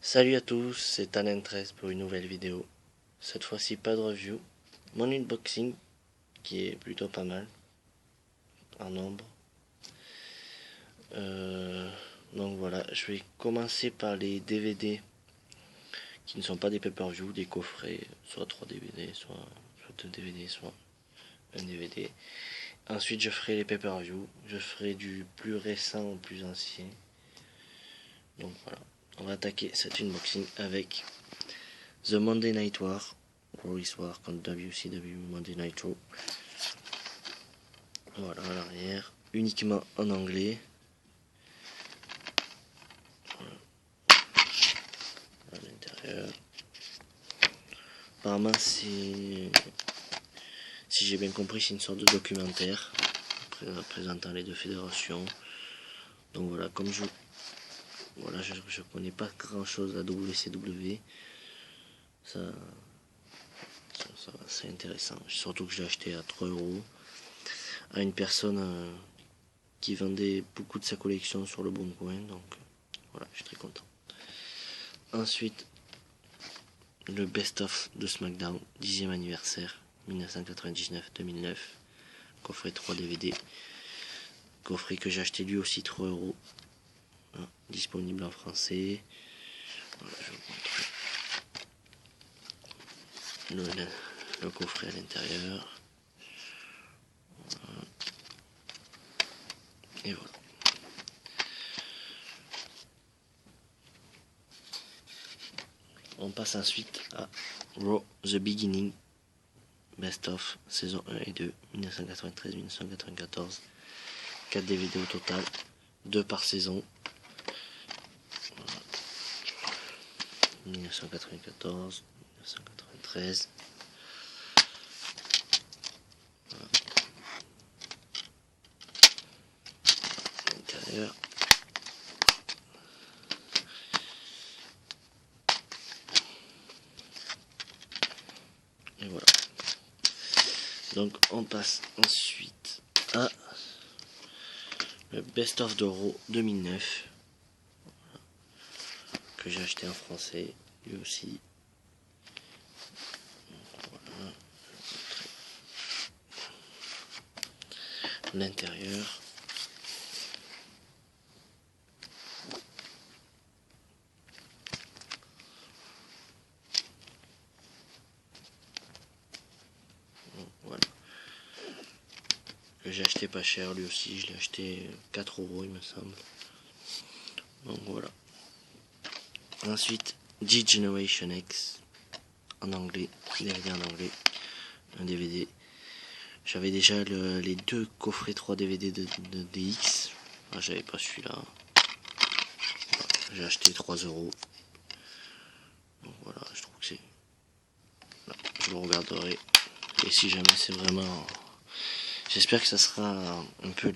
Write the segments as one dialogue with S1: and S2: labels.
S1: Salut à tous, c'est Talent13 pour une nouvelle vidéo. Cette fois-ci pas de review, mon unboxing qui est plutôt pas mal en nombre. Donc voilà, je vais commencer par les DVD qui ne sont pas des pay-per-view, des coffrets, soit 3 DVD, soit 2 DVD, soit un DVD. Ensuite je ferai les pay-per-view, je ferai du plus récent au plus ancien. Donc voilà, on va attaquer cet unboxing avec The Monday Night War, Raw War contre WCW Monday Night Raw. Voilà à l'arrière, uniquement en anglais. Voilà. À l'intérieur. Apparemment si j'ai bien compris, c'est une sorte de documentaire présentant les deux fédérations. Donc voilà, comme je connais pas grand chose à WCW, c'est intéressant. Surtout que je l'ai acheté à 3 € à une personne qui vendait beaucoup de sa collection sur le Bon Coin, donc voilà, je suis très content. Ensuite, le best-of de SmackDown, 10e anniversaire, 1999-2009, coffret 3 DVD, coffret que j'ai acheté lui aussi 3 €, hein, disponible en français. Voilà, je vous montre le coffret à l'intérieur. Voilà. Et voilà. On passe ensuite à Raw The Beginning, Best of, saison 1 et 2, 1993-1994. 4 DVD au total, 2 par saison. Voilà. 1994, 1993. Voilà. L'intérieur. Et voilà. Donc on passe ensuite à le Best of de Raw 2009, voilà, que j'ai acheté en français lui aussi. Voilà. L'intérieur. Voilà. Que j'ai acheté pas cher lui aussi, je l'ai acheté 4 € il me semble. Donc voilà. Ensuite, G-Generation X en anglais, DVD en anglais, un DVD. J'avais déjà les 2 coffrets 3 DVD de DX. Ah, j'avais pas celui-là. Voilà, j'ai acheté 3 €. Donc voilà, je trouve que c'est... Voilà, je le regarderai. Et si jamais c'est vraiment... J'espère que ça sera un peu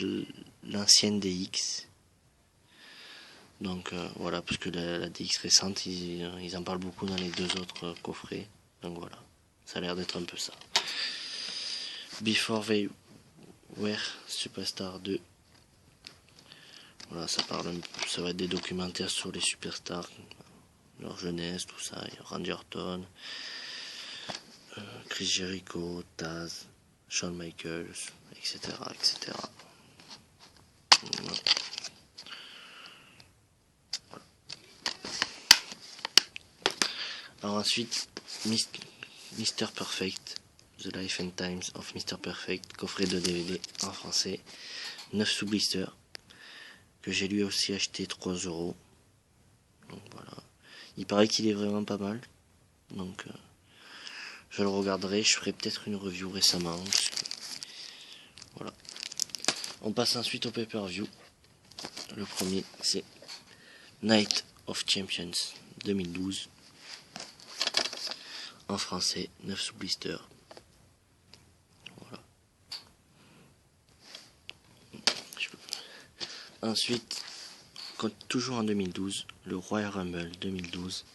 S1: l'ancienne DX. Donc voilà, parce que la DX récente, ils en parlent beaucoup dans les 2 autres coffrets. Donc voilà, ça a l'air d'être un peu ça. Before They Were Superstar 2. Voilà, ça va être des documentaires sur les superstars, leur jeunesse, tout ça. Il y a Randy Orton, Chris Jericho, Taz, Shawn Michaels, etc. etc. Voilà. Alors ensuite, Mr. Perfect, The Life and Times of Mr. Perfect, coffret de DVD en français, 9 sous blister, que j'ai lui aussi acheté 3 €. Donc voilà, il paraît qu'il est vraiment pas mal, donc je le regarderai, je ferai peut-être une review récemment. Voilà. On passe ensuite au pay-per-view. Le premier c'est Night of Champions 2012. En français, 9 sous blister. Voilà. Ensuite, toujours en 2012, le Royal Rumble 2012.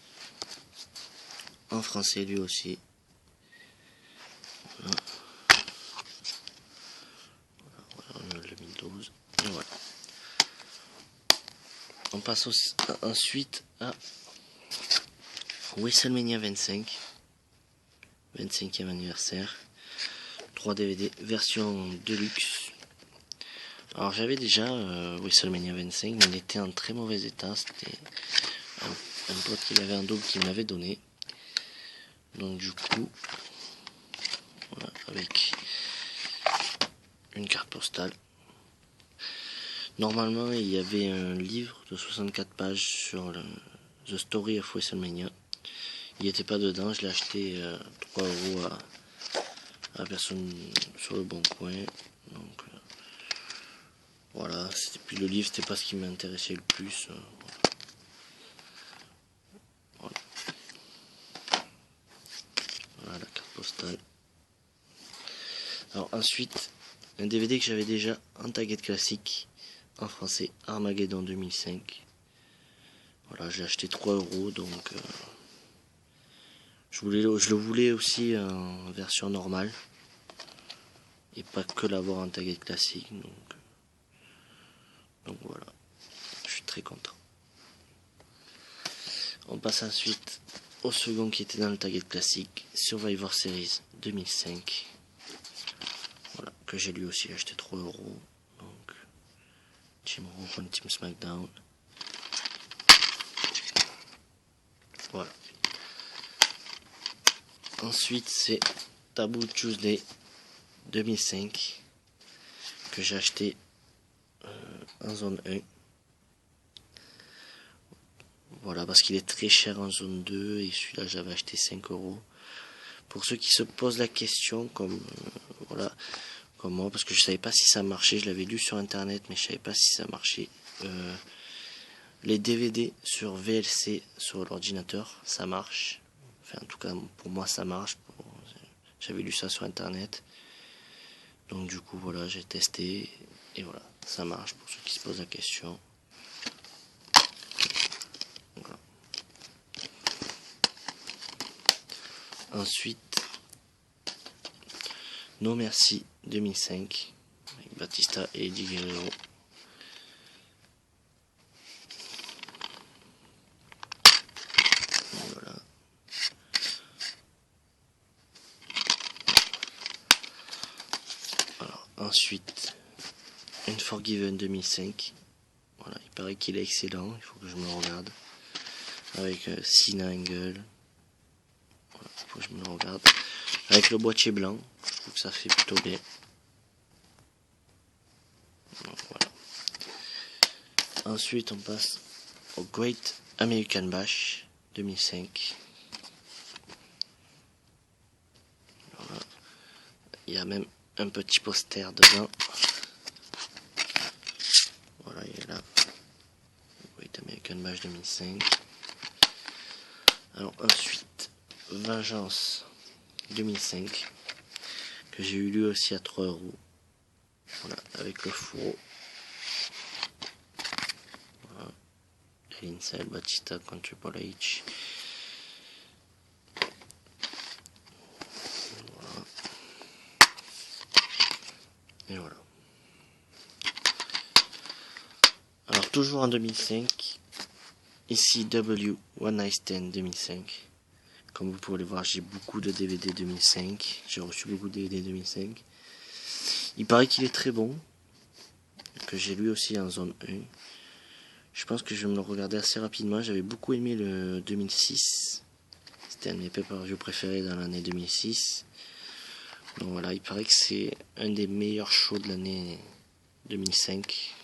S1: En français lui aussi. Voilà. Royal Rumble 2012. Et voilà. On passe ensuite à WrestleMania 25, 25e anniversaire, 3 DVD, version Deluxe. Alors j'avais déjà WrestleMania 25, mais il était en très mauvais état. C'était un pote qui avait un double qui me l'avait donné. Donc du coup, voilà, avec une carte postale. Normalement, il y avait un livre de 64 pages sur The Story of WrestleMania. Il n'était pas dedans, je l'ai acheté 3 € à la personne sur le bon coin. Donc voilà, puis le livre c'était pas ce qui m'intéressait le plus. Voilà. Voilà la carte postale. Alors ensuite, un DVD que j'avais déjà en taguette classique, en français, Armageddon 2005. Voilà, j'ai acheté 3 €, donc je le voulais aussi en version normale. Et pas que l'avoir en taguette classique, donc voilà, je suis très content. On passe ensuite au second qui était dans le taguette classique, Survivor Series 2005. Voilà, que j'ai lui aussi acheté 3 €. Donc, Team Raw contre Team SmackDown. Voilà. Ensuite, c'est Taboo Tuesday 2005 que j'ai acheté en zone 1. Voilà, parce qu'il est très cher en zone 2 et celui-là j'avais acheté 5 €. Pour ceux qui se posent la question, comme voilà, comme moi, parce que je savais pas si ça marchait, je l'avais lu sur internet, mais je savais pas si ça marchait. Les DVD sur VLC sur l'ordinateur, ça marche. Enfin, en tout cas, pour moi, ça marche. J'avais lu ça sur internet. Donc, du coup, voilà, j'ai testé. Et voilà, ça marche pour ceux qui se posent la question. Voilà. Ensuite, No Mercy 2005 avec Batista et Eddie Guerrero. Voilà. Alors, ensuite, Unforgiven 2005. Voilà, il paraît qu'il est excellent, il faut que je me le regarde. Avec Cena Angle. Voilà, il faut que je me le regarde. Avec le boîtier blanc, je trouve que ça fait plutôt bien. Donc, voilà. Ensuite, on passe au Great American Bash 2005. Voilà. Il y a même un petit poster dedans. Voilà, il est là. Great American Bash 2005. Alors ensuite, Vengeance 2005, que j'ai eu lui aussi à 3 €. Voilà, avec le fourreau. Voilà. Inside Batista contre Triple H. Voilà. Et voilà. Alors toujours en 2005, ici W One Night Stand 2005. Comme vous pouvez le voir, j'ai beaucoup de DVD 2005. J'ai reçu beaucoup de DVD 2005. Il paraît qu'il est très bon. Que j'ai lu aussi en zone 1. Je pense que je vais me le regarder assez rapidement. J'avais beaucoup aimé le 2006. C'était un de mes pay-per-view préférés dans l'année 2006. Donc voilà, il paraît que c'est un des meilleurs shows de l'année 2005.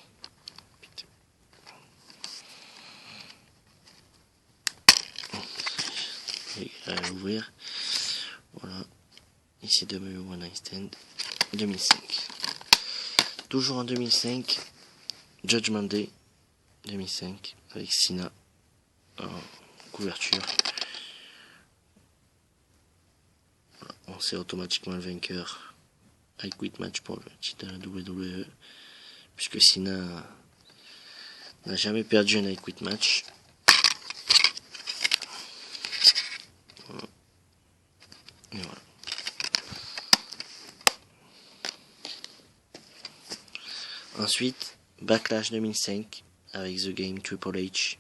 S1: À l'ouvrir. Voilà. Ici W One Night Stand 2005. Toujours en 2005, Judgment Day 2005 avec Cena en couverture. Voilà. On sait automatiquement le vainqueur. I Quit Match pour le titre de la WWE. Puisque Cena n'a jamais perdu un I Quit Match. Voilà. Et voilà. Ensuite, Backlash 2005 avec The Game Triple H.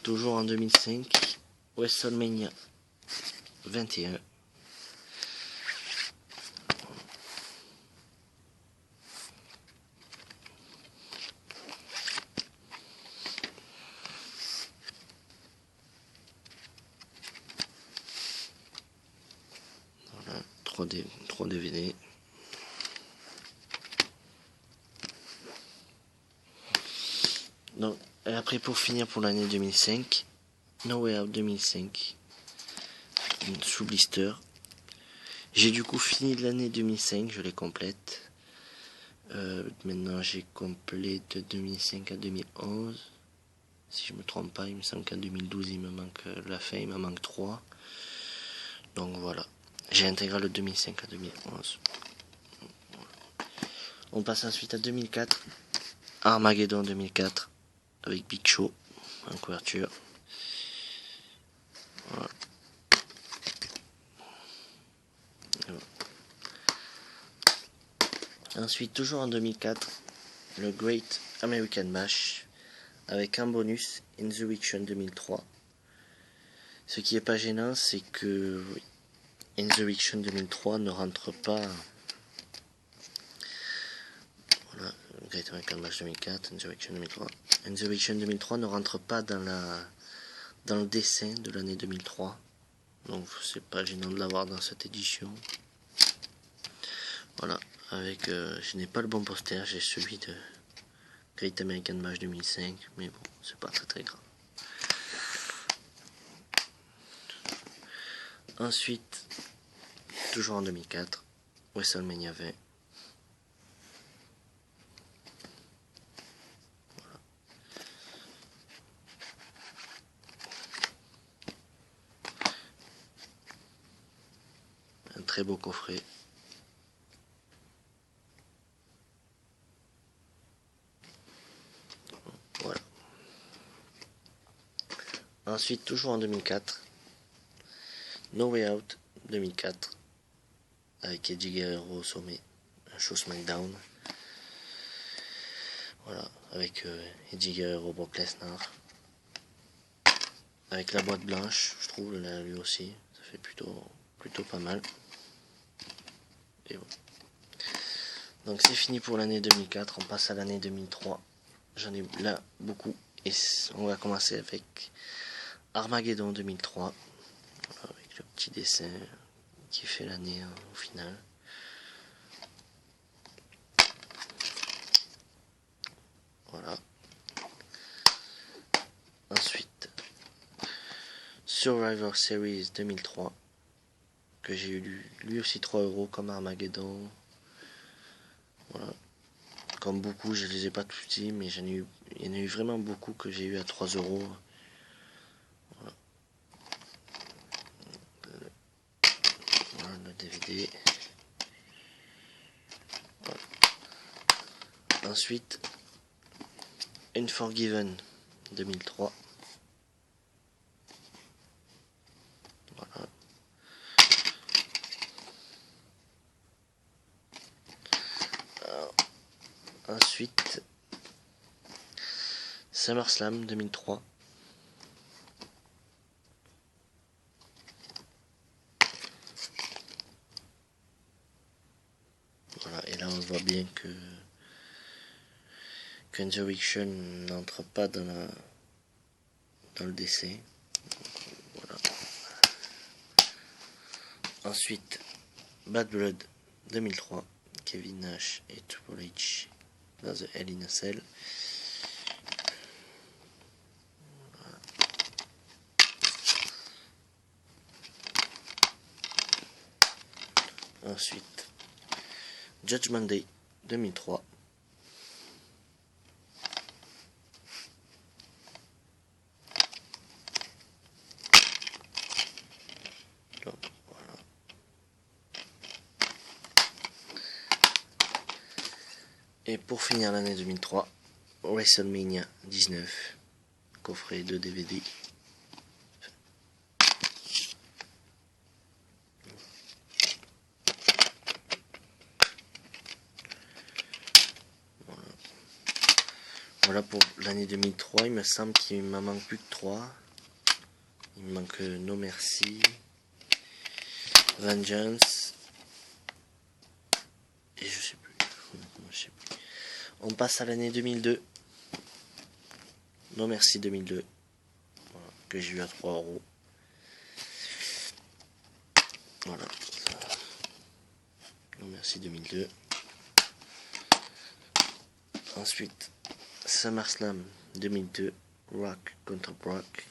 S1: toujours en 2005, WrestleMania 21. Voilà, 3 DVD. Donc, et après pour finir pour l'année 2005, No Way Out 2005, sous blister. J'ai du coup fini l'année 2005, je les complète. Maintenant j'ai complet de 2005 à 2011. Si je me trompe pas, il me semble qu'en 2012 il me manque la fin, il me manque 3. Donc voilà, j'ai intégré le 2005 à 2011. On passe ensuite à 2004, Armageddon 2004, avec Big Show en couverture. Voilà. Ensuite, toujours en 2004, le Great American Bash, avec un bonus Insurrection 2003. Ce qui est pas gênant, c'est que Insurrection 2003 ne rentre pas. Voilà, Great American Bash 2004, Insurrection 2003. Insurrection 2003 ne rentre pas dans le dessin de l'année 2003. Donc c'est pas gênant de l'avoir dans cette édition. Voilà, avec je n'ai pas le bon poster, j'ai celui de Great American Bash 2005, mais bon, c'est pas très grave. Ensuite, toujours en 2004, WrestleMania 20. Voilà. Un très beau coffret. Voilà. Ensuite, toujours en 2004, No Way Out 2004, avec Eddie Guerrero au sommet, un show SmackDown. Voilà, avec Eddie Guerrero, Brock Lesnar. Avec la boîte blanche, je trouve, là, lui aussi, ça fait plutôt pas mal. Et bon. Donc c'est fini pour l'année 2004, on passe à l'année 2003. J'en ai là beaucoup, et on va commencer avec Armageddon 2003, avec le petit dessin qui fait l'année au final. Voilà. Ensuite, Survivor Series 2003, que j'ai eu lui aussi 3 € comme Armageddon. Voilà. Comme beaucoup, je les ai pas tous dit, mais il y en a eu vraiment beaucoup que j'ai eu à 3 €. Voilà. Voilà le DVD. Voilà. Ensuite, Unforgiven 2003. Voilà. Alors, ensuite, SummerSlam 2003. Voilà, et là on voit bien que Insurrection n'entre pas dans le dessin. Voilà. Ensuite, Bad Blood 2003, Kevin Nash et Triple H dans The Hell in a Cell. Voilà. Ensuite, Judgment Day 2003. Donc, voilà. Et pour finir l'année 2003, WrestleMania 19, coffret de DVD. Voilà pour l'année 2003. Il me semble qu'il m'en manque plus que 3. Il me manque No Mercy, Vengeance et je sais plus. On passe à l'année 2002. No Mercy 2002. Voilà, que j'ai eu à 3 €. Voilà. No Mercy 2002. Ensuite, SummerSlam 2002. Rock contre Brock.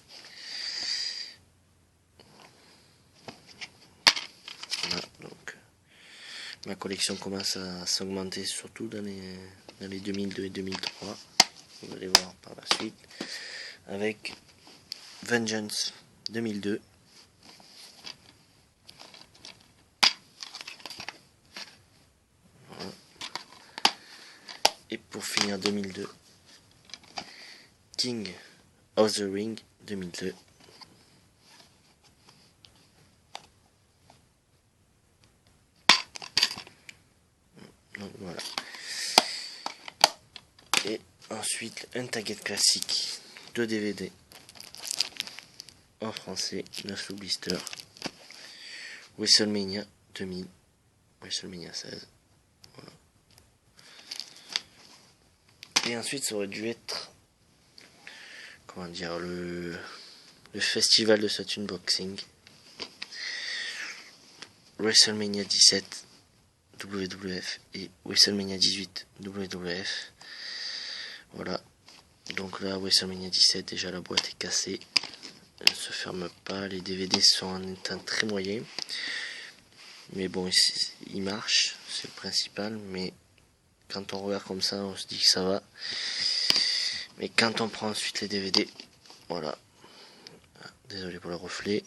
S1: Voilà, donc ma collection commence à s'augmenter, surtout dans les 2002 et 2003. Vous allez voir par la suite. Avec Vengeance 2002. Voilà. Et pour finir 2002, King of the Ring 2002. Donc voilà. Et ensuite un Target classique de DVD en français, 9 sous blister. WrestleMania 2000, WrestleMania 16. Voilà. Et ensuite ça aurait dû être, comment dire, le festival de Saturn Boxing. WrestleMania 17 WWF et WrestleMania 18 WWF. Voilà. Donc là, WrestleMania 17, déjà la boîte est cassée. Elle ne se ferme pas. Les DVD sont en état très moyen. Mais bon, ils marchent. C'est le principal. Mais quand on regarde comme ça, on se dit que ça va. Mais quand on prend ensuite les DVD, voilà. Désolé pour le reflet.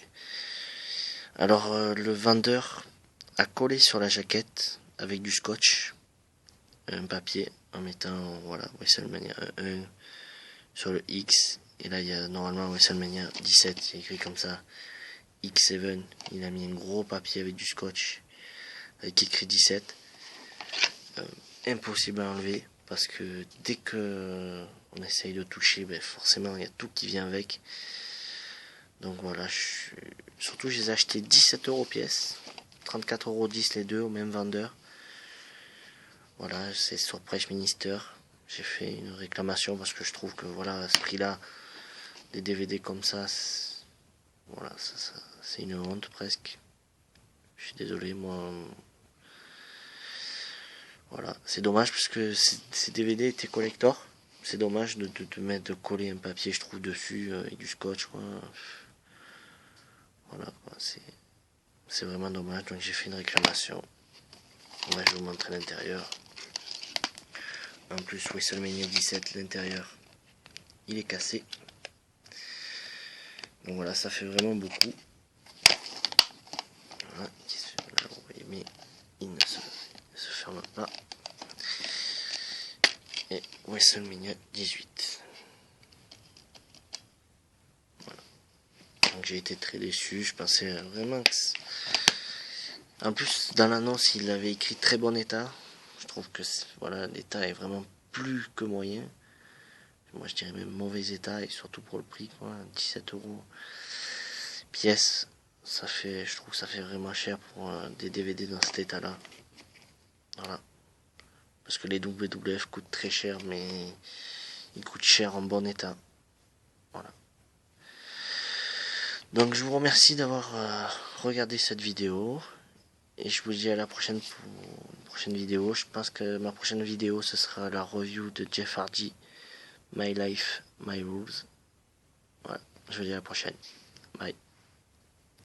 S1: Alors, le vendeur a collé sur la jaquette avec du scotch un papier en mettant, voilà, WrestleMania 1 sur le X. Et là, il y a normalement WrestleMania 17, il y a écrit comme ça, X7. Il a mis un gros papier avec du scotch, avec écrit 17. Impossible à enlever, parce que dès que on essaye de toucher, ben forcément, il y a tout qui vient avec. Donc voilà, surtout, je les ai achetés 17 € pièce, 34,10 € les deux au même vendeur. Voilà, c'est sur Press Minister. J'ai fait une réclamation parce que je trouve que voilà, à ce prix-là, des DVD comme ça, voilà, c'est une honte presque. Je suis désolé, moi. Voilà, c'est dommage parce que ces DVD étaient collector. C'est dommage de mettre, de coller un papier, je trouve, dessus avec du scotch, quoi. Voilà, quoi, c'est vraiment dommage. Donc j'ai fait une réclamation. Là, je vais vous montrer l'intérieur. En plus, WrestleMania 17, l'intérieur, il est cassé. Donc voilà, ça fait vraiment beaucoup. Voilà, là, vous voyez, mais il ne se ferme pas. Et WrestleMania 18. Voilà. Donc j'ai été très déçu. Je pensais vraiment que... En plus, dans l'annonce, il avait écrit très bon état. Je trouve que voilà, l'état est vraiment plus que moyen. Moi, je dirais même mauvais état, et surtout pour le prix, quoi. 17 € pièce. Ça fait, je trouve que ça fait vraiment cher pour des DVD dans cet état-là. Voilà. Parce que les WWF coûtent très cher, mais ils coûtent cher en bon état. Voilà. Donc je vous remercie d'avoir regardé cette vidéo. Et je vous dis à la prochaine pour une prochaine vidéo. Je pense que ma prochaine vidéo, ce sera la review de Jeff Hardy, My Life, My Rules. Voilà. Je vous dis à la prochaine. Bye.